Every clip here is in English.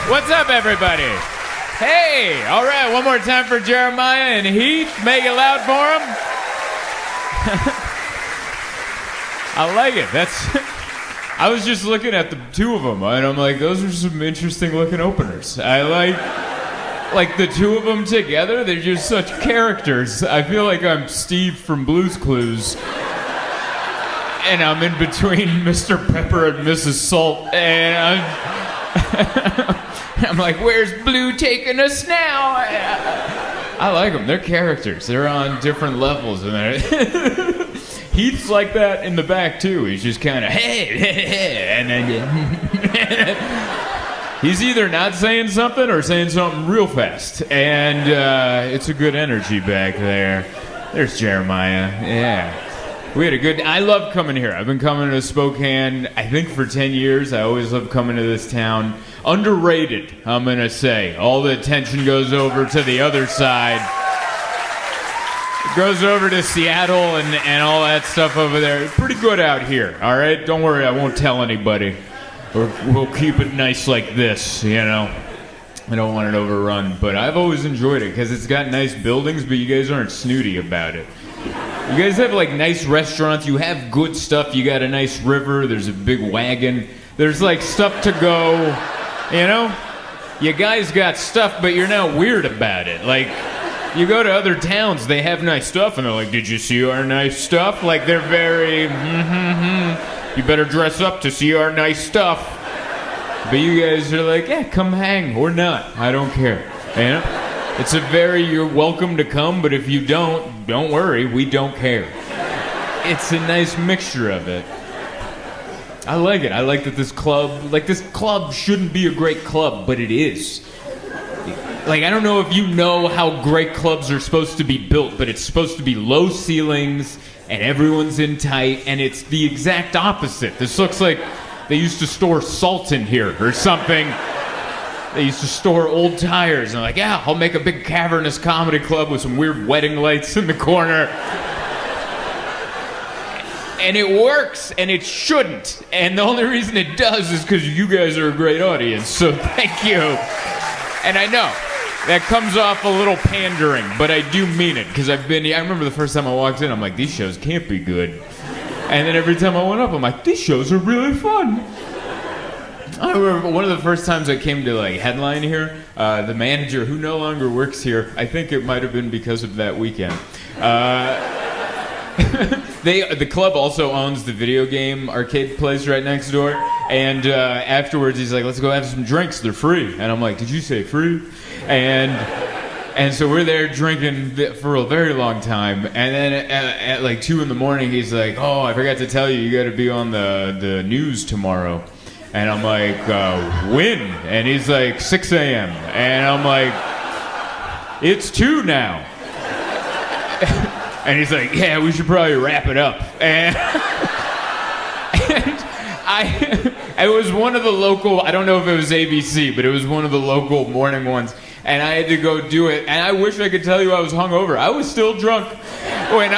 What's up, everybody? Hey, all right, one more time for Jeremiah and Heath. Make it loud for them. I like it. I was just looking at the two of them, and I'm like, those are some interesting looking openers. I like the two of them together. They're just such characters. I feel like I'm Steve from Blue's Clues, and I'm in between Mr. Pepper and Mrs. Salt, and I'm like, where's Blue taking us now? I like them. They're characters. They're on different levels. Heath's like that in the back, too. He's just kind of, hey, and then he's either not saying something or saying something real fast. And it's a good energy back there. There's Jeremiah. Yeah. We had a good... I love coming here. I've been coming to Spokane, I think, for 10 years. I always love coming to this town. Underrated, I'm going to say. All the attention goes over to the other side. It goes over to Seattle and all that stuff over there. Pretty good out here, all right? Don't worry, I won't tell anybody. We'll keep it nice like this, you know? I don't want it overrun. But I've always enjoyed it because it's got nice buildings, but you guys aren't snooty about it. You guys have, like, nice restaurants. You have good stuff. You got a nice river. There's a big wagon. There's, like, stuff to go, you know? You guys got stuff, but you're not weird about it. Like, you go to other towns, they have nice stuff, and they're like, did you see our nice stuff? Like, they're very, you better dress up to see our nice stuff. But you guys are like, yeah, come hang, or not. I don't care, you know? It's a very, you're welcome to come, but if you don't worry, we don't care. It's a nice mixture of it. I like it. I like that this club shouldn't be a great club, but it is. Like, I don't know if you know how great clubs are supposed to be built, but it's supposed to be low ceilings, and everyone's in tight, and it's the exact opposite. This looks like they used to store salt in here or something. They used to store old tires, and they're like, yeah, I'll make a big cavernous comedy club with some weird wedding lights in the corner. And it works, and it shouldn't. And the only reason it does is because you guys are a great audience, so thank you. And I know, that comes off a little pandering, but I do mean it, because I remember the first time I walked in, I'm like, these shows can't be good. And then every time I went up, I'm like, these shows are really fun. I remember one of the first times I came to, like, headline here, the manager, who no longer works here, I think it might have been because of that weekend. The club also owns the video game arcade place right next door, and afterwards he's like, let's go have some drinks, they're free. And I'm like, did you say free? And so we're there drinking for a very long time, and then at like 2 in the morning he's like, oh, I forgot to tell you, you gotta be on the news tomorrow. And I'm like, when? And he's like, 6 a.m. And I'm like, it's 2 now. And he's like, yeah, we should probably wrap it up. And it was one of the local, I don't know if it was ABC, but it was one of the local morning ones. And I had to go do it. And I wish I could tell you I was hungover. I was still drunk when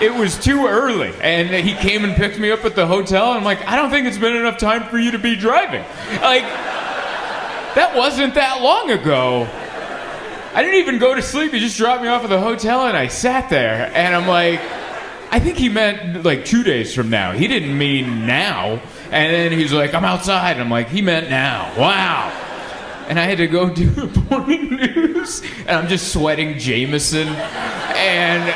it was too early. And he came and picked me up at the hotel. And I'm like, I don't think it's been enough time for you to be driving. Like, that wasn't that long ago. I didn't even go to sleep. He just dropped me off at the hotel, and I sat there. And I'm like, I think he meant like 2 days from now. He didn't mean now. And then he's like, I'm outside. And I'm like, he meant now. Wow. And I had to go do the morning news. And I'm just sweating Jameson. And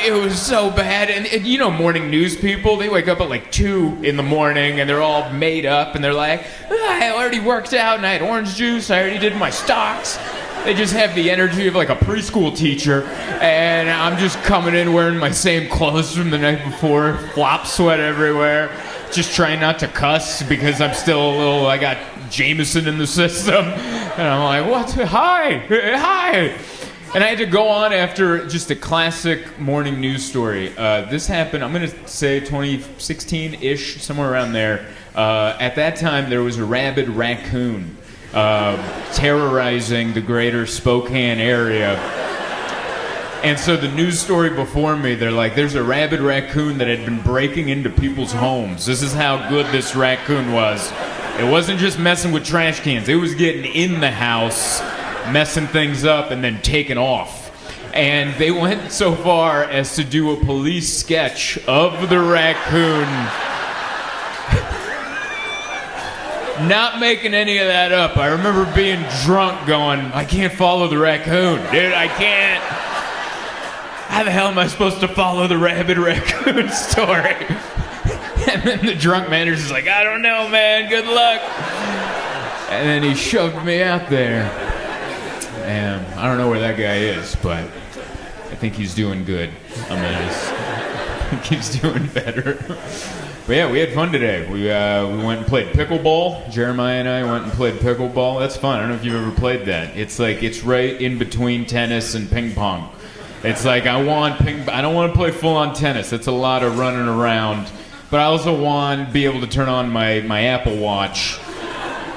it was so bad. And you know, morning news people, they wake up at like 2 in the morning, and they're all made up. And they're like, I already worked out, and I had orange juice. I already did my stocks. They just have the energy of like a preschool teacher, and I'm just coming in wearing my same clothes from the night before, flop sweat everywhere, just trying not to cuss because I'm still I got Jameson in the system, and I'm like, what? Hi. And I had to go on after just a classic morning news story. This happened, I'm going to say 2016-ish, somewhere around there. At that time, there was a rabid raccoon terrorizing the greater Spokane area. And so the news story before me, they're like, there's a rabid raccoon that had been breaking into people's homes. This is how good this raccoon was. It wasn't just messing with trash cans. It was getting in the house, messing things up, and then taking off. And they went so far as to do a police sketch of the raccoon. Not making any of that up. I remember being drunk going, I can't follow the raccoon. Dude, I can't. How the hell am I supposed to follow the rabid raccoon story? And then the drunk manager's like, I don't know, man. Good luck. And then he shoved me out there. And I don't know where that guy is, but I think he's doing good. I think he's doing better. But yeah, we had fun today. We went and played pickleball. Jeremiah and I went and played pickleball. That's fun. I don't know if you've ever played that. It's like it's right in between tennis and ping pong. It's like I don't want to play full on tennis. That's a lot of running around. But I also want to be able to turn on my Apple Watch.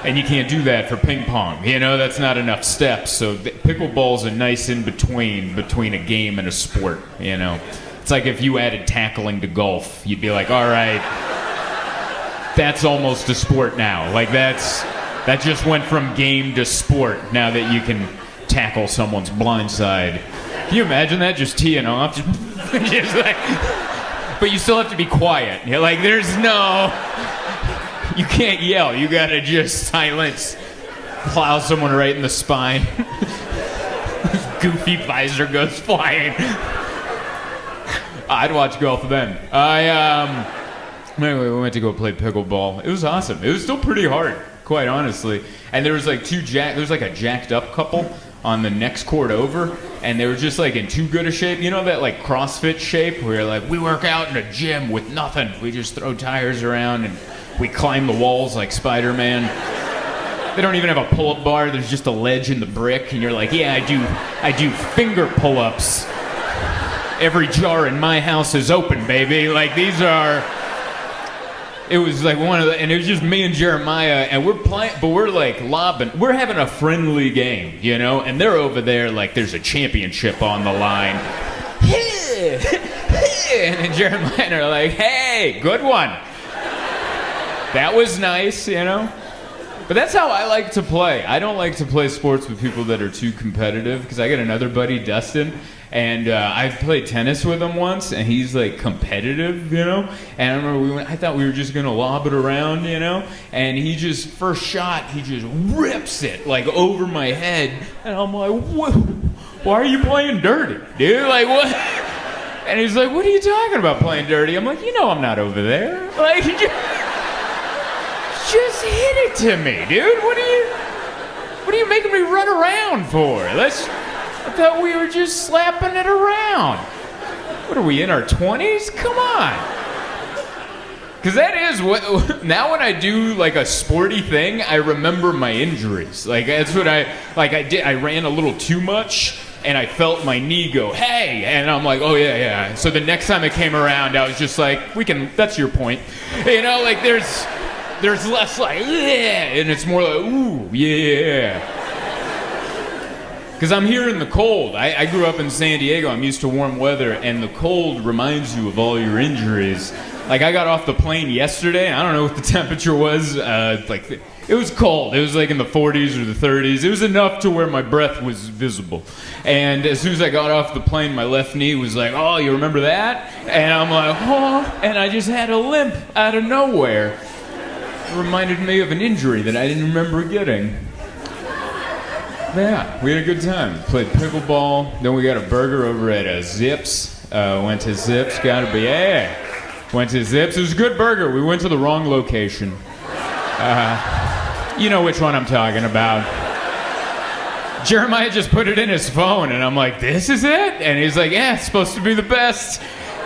And you can't do that for ping pong. You know, that's not enough steps. So pickleball's a nice in between a game and a sport, you know. It's like if you added tackling to golf, you'd be like, all right, that's almost a sport now. Like that just went from game to sport now that you can tackle someone's blind side. Can you imagine that? Just teeing off? Just like, but you still have to be quiet. You're like, there's no... You can't yell. You gotta just silence. Plow someone right in the spine. Goofy visor goes flying. I'd watch golf then. Anyway, we went to go play pickleball. It was awesome. It was still pretty hard, quite honestly. And there was like there was like a jacked up couple on the next court over, and they were just like in too good a shape. You know that like CrossFit shape where like we work out in a gym with nothing. We just throw tires around and we climb the walls like Spider-Man. They don't even have a pull-up bar. There's just a ledge in the brick, and you're like, yeah, I do finger pull-ups. Every jar in my house is open, baby. Like these are. It was like and it was just me and Jeremiah, and we're playing, but we're like lobbing. We're having a friendly game, you know, and they're over there like there's a championship on the line. And then Jeremiah and are like, hey, good one. That was nice, you know? But that's how I like to play. I don't like to play sports with people that are too competitive, because I got another buddy, Dustin, and I played tennis with him once, and he's like competitive, you know? And I remember I thought we were just gonna lob it around, you know? And he just, first shot, he just rips it like over my head, and I'm like, whoa, why are you playing dirty, dude? Like, what? And he's like, what are you talking about playing dirty? I'm like, you know I'm not over there. Like, just hit it to me, dude. What are you making me run around for? I thought we were just slapping it around. What are we, in our 20s? Come on. Because that is what, now when I do like a sporty thing, I remember my injuries. Like that's what I did. I ran a little too much and I felt my knee go, hey, and I'm like, oh yeah. So the next time it came around, I was just like, that's your point. You know, like there's less like, and it's more like, ooh, yeah. Because I'm here in the cold. I grew up in San Diego. I'm used to warm weather, and the cold reminds you of all your injuries. Like, I got off the plane yesterday. I don't know what the temperature was. It was cold. It was like in the 40s or the 30s. It was enough to where my breath was visible. And as soon as I got off the plane, my left knee was like, oh, you remember that? And I'm like, oh, and I just had a limp out of nowhere. It reminded me of an injury that I didn't remember getting. But yeah, we had a good time. Played pickleball. Then we got a burger over at Zips. Went to Zips. Went to Zips. It was a good burger. We went to the wrong location. You know which one I'm talking about. Jeremiah just put it in his phone, and I'm like, this is it? And he's like, yeah, it's supposed to be the best.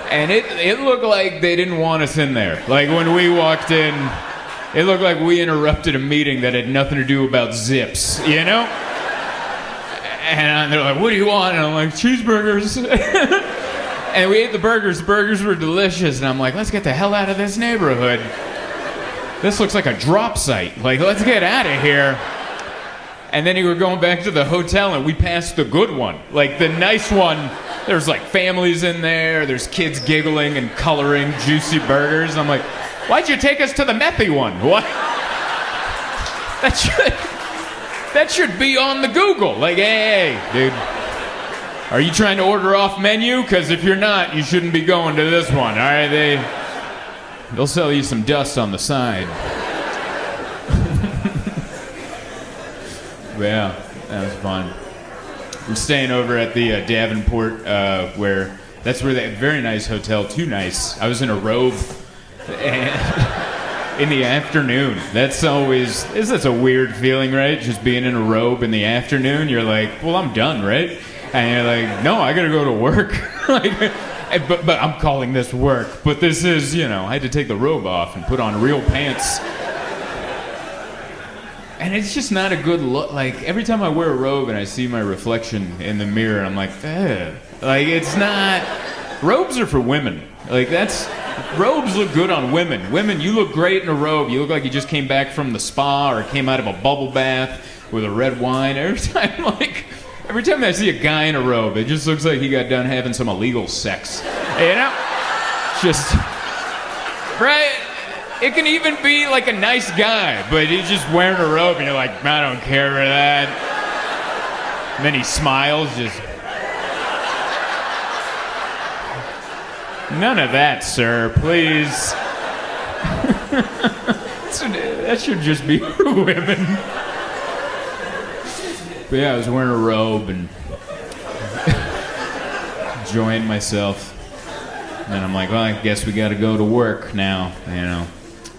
And it looked like they didn't want us in there. Like when we walked in, it looked like we interrupted a meeting that had nothing to do about Zips, you know? And they're like, what do you want? And I'm like, cheeseburgers. And we ate the burgers. The burgers were delicious. And I'm like, let's get the hell out of this neighborhood. This looks like a drop site. Like, let's get out of here. And then we were going back to the hotel, and we passed the good one. Like, the nice one, there's like families in there. There's kids giggling and coloring juicy burgers. I'm like, why'd you take us to the methy one? What? That should be on the Google. Like, hey, dude, are you trying to order off menu? Because if you're not, you shouldn't be going to this one. All right, they'll sell you some dust on the side. But yeah, that was fun. We're staying over at the Davenport, that's where that very nice hotel. Too nice. I was in a robe. And in the afternoon. That's a weird feeling, right? Just being in a robe in the afternoon. You're like, well, I'm done, right? And you're like, no, I gotta go to work. but I'm calling this work. But this is, I had to take the robe off and put on real pants. And it's just not a good look. Like, every time I wear a robe and I see my reflection in the mirror, I'm like, ugh. Like, it's not... Robes are for women. Like, robes look good on women. Women, you look great in a robe. You look like you just came back from the spa or came out of a bubble bath with a red wine. Every time I see a guy in a robe, it just looks like he got done having some illegal sex. Just... Right? It can even be like a nice guy, but he's just wearing a robe and you're like, I don't care for that. And then he smiles, just... None of that, sir, please. That should just be for women. But yeah, I was wearing a robe and enjoying myself. And then I'm like, well, I guess we gotta go to work now,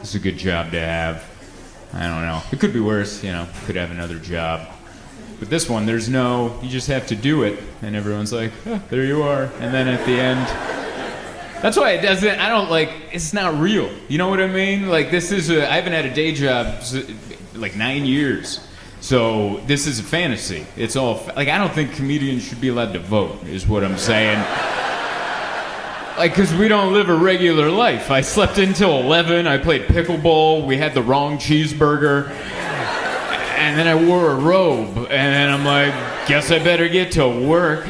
It's a good job to have. I don't know. It could be worse, Could have another job. But this one, you just have to do it. And everyone's like, oh, there you are. And then at the end... That's why it's not real. You know what I mean? Like, I haven't had a day job like 9 years. So this is a fantasy. It's all, I don't think comedians should be allowed to vote, is what I'm saying. Because we don't live a regular life. I slept until 11, I played pickleball, we had the wrong cheeseburger, and then I wore a robe, and then I'm like, guess I better get to work.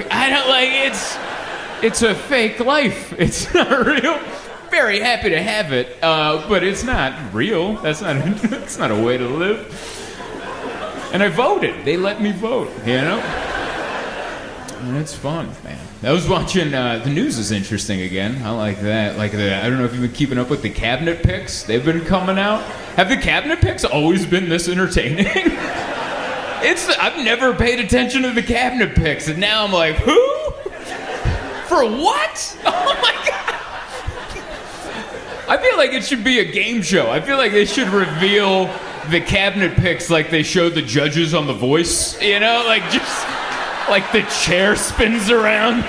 It's a fake life. It's not real. Very happy to have it, but it's not real. That's not a way to live. And I voted. They let me vote, And it's fun, man. I was watching, the news is interesting again. I like that. I don't know if you've been keeping up with the cabinet picks. They've been coming out. Have the cabinet picks always been this entertaining? I've never paid attention to the cabinet picks, and now I'm like, who? For what? Oh my God. I feel like it should be a game show. I feel like they should reveal the cabinet picks like they showed the judges on The Voice, just like the chair spins around,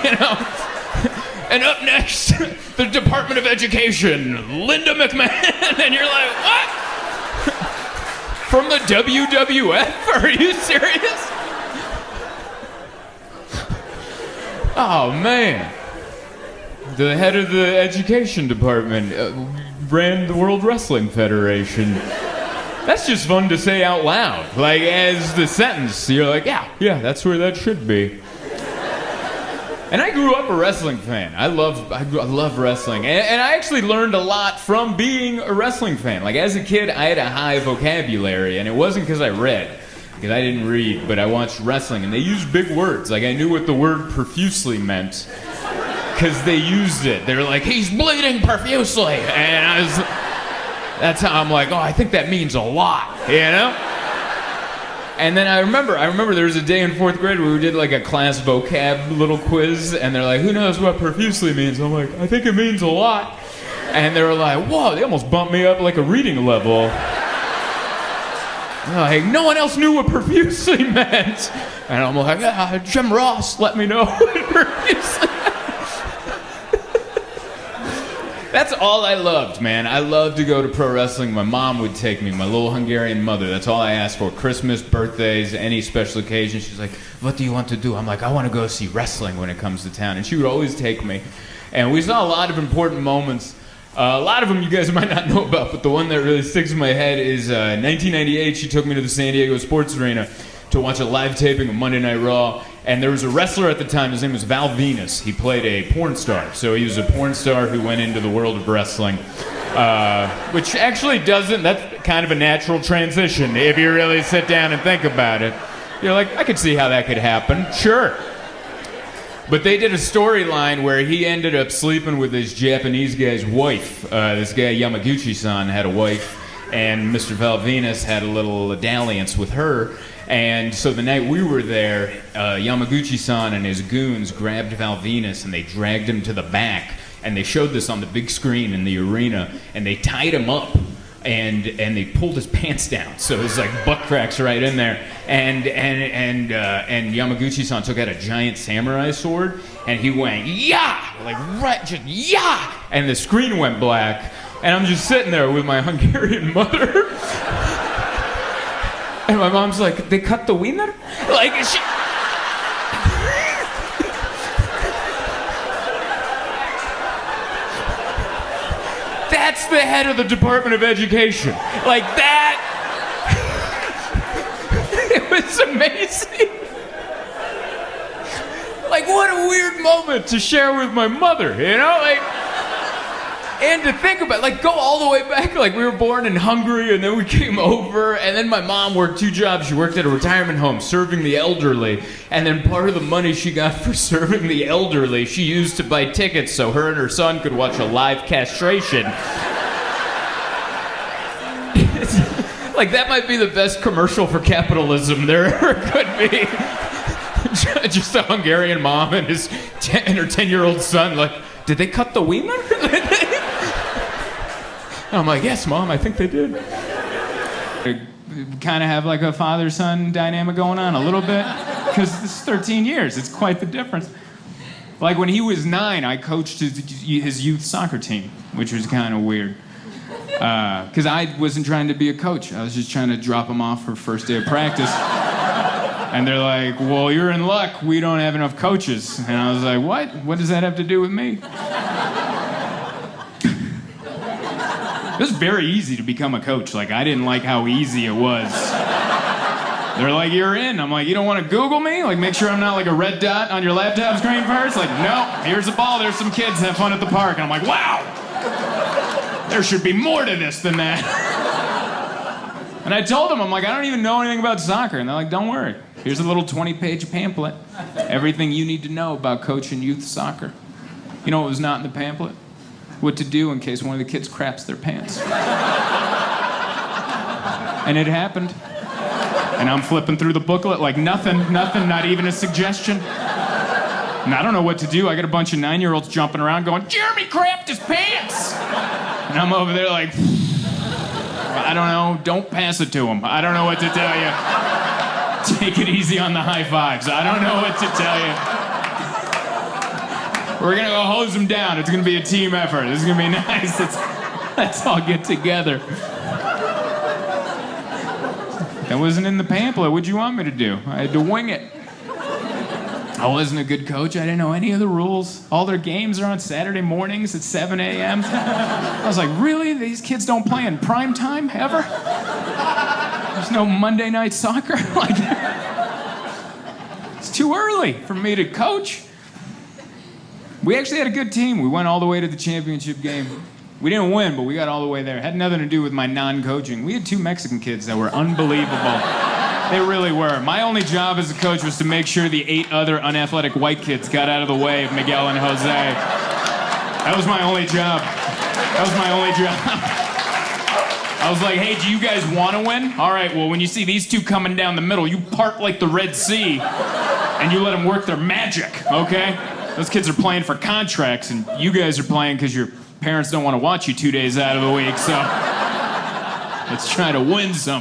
And up next, the Department of Education, Linda McMahon, and you're like, what? From the WWF? Are you serious? Oh, man. The head of the education department ran the World Wrestling Federation. That's just fun to say out loud. Like, as the sentence, you're like, yeah, that's where that should be. And I grew up a wrestling fan. I love wrestling. And I actually learned a lot from being a wrestling fan. Like, as a kid, I had a high vocabulary, and it wasn't because I read. Because I didn't read, but I watched wrestling, and they used big words. Like, I knew what the word profusely meant, because they used it. They were like, he's bleeding profusely. And that's how I'm like, oh, I think that means a lot, And then I remember there was a day in 4th grade where we did like a class vocab little quiz, and they're like, who knows what profusely means? I'm like, I think it means a lot. And they were like, whoa, they almost bumped me up like a reading level. Like, no one else knew what profusely meant. And I'm like, Jim Ross let me know what profusely meant. That's all I loved, man. I loved to go to pro wrestling. My mom would take me, my little Hungarian mother. That's all I asked for. Christmas, birthdays, any special occasion. She's like, what do you want to do? I'm like, I want to go see wrestling when it comes to town. And she would always take me. And we saw a lot of important moments. A lot of them you guys might not know about, but the one that really sticks in my head is 1998. She took me to the San Diego Sports Arena to watch a live taping of Monday Night Raw, and there was a wrestler at the time. His name was Val Venus. He played a porn star, so he was a porn star who went into the world of wrestling. Which actually doesn't, that's kind of a natural transition if you really sit down and think about it. You're like, I could see how that could happen, sure. But they did a storyline where he ended up sleeping with this Japanese guy's wife. This guy, Yamaguchi-san, had a wife, and Mr. Valvinus had a little dalliance with her. And so the night we were there, Yamaguchi-san and his goons grabbed Valvinus and they dragged him to the back. And they showed this on the big screen in the arena, and they tied him up. And they pulled his pants down, so it was like butt cracks right in there. And Yamaguchi-san took out a giant samurai sword, and he went yeah, like right, just yeah, and the screen went black. And I'm just sitting there with my Hungarian mother, and my mom's like, "They cut the wiener?" Like she. That's the head of the Department of Education. Like that. It was amazing. Like, what a weird moment to share with my mother, you know? Like, and to think about, like, go all the way back. Like, we were born in Hungary, and then we came over, and then my mom worked 2 jobs. She worked at a retirement home serving the elderly, and then part of the money she got for serving the elderly, she used to buy tickets so her and her son could watch a live castration. Like, that might be the best commercial for capitalism there ever could be. Just a Hungarian mom and her 10-year-old son, like, did they cut the wiener? I'm like, yes, Mom, I think they did. Kind of have like a father-son dynamic going on a little bit, because this is 13 years. It's quite the difference. Like when he was 9, I coached his youth soccer team, which was kind of weird. Because I wasn't trying to be a coach. I was just trying to drop him off for first day of practice. And they're like, well, you're in luck. We don't have enough coaches. And I was like, what? What does that have to do with me? It was very easy to become a coach. Like, I didn't like how easy it was. They're like, you're in. I'm like, you don't want to Google me? Like, make sure I'm not like a red dot on your laptop screen first? Like, no, here's a ball. There's some kids. Have fun at the park. And I'm like, wow. There should be more to this than that. And I told them, I'm like, I don't even know anything about soccer. And they're like, don't worry. Here's a little 20-page pamphlet. Everything you need to know about coaching youth soccer. You know what was not in the pamphlet? What to do in case one of the kids craps their pants. And it happened. And I'm flipping through the booklet like nothing, not even a suggestion. And I don't know what to do. I got a bunch of 9-year-olds jumping around going, Jeremy crapped his pants! And I'm over there like, I don't know, don't pass it to him. I don't know what to tell you. Take it easy on the high fives. I don't know what to tell you. We're gonna go hose him down. It's gonna be a team effort. This is gonna be nice. Let's all get together. That wasn't in the pamphlet. What'd you want me to do? I had to wing it. I wasn't a good coach. I didn't know any of the rules. All their games are on Saturday mornings at 7 a.m. I was like, really? These kids don't play in prime time ever? There's no Monday night soccer? Like, it's too early for me to coach. We actually had a good team. We went all the way to the championship game. We didn't win, but we got all the way there. It had nothing to do with my non-coaching. We had 2 Mexican kids that were unbelievable. They really were. My only job as a coach was to make sure the 8 other unathletic white kids got out of the way of Miguel and Jose. That was my only job. I was like, hey, do you guys want to win? All right, well, when you see these 2 coming down the middle, you part like the Red Sea, and you let them work their magic, okay? Those kids are playing for contracts, and you guys are playing because your parents don't want to watch you 2 days out of the week, so let's try to win something.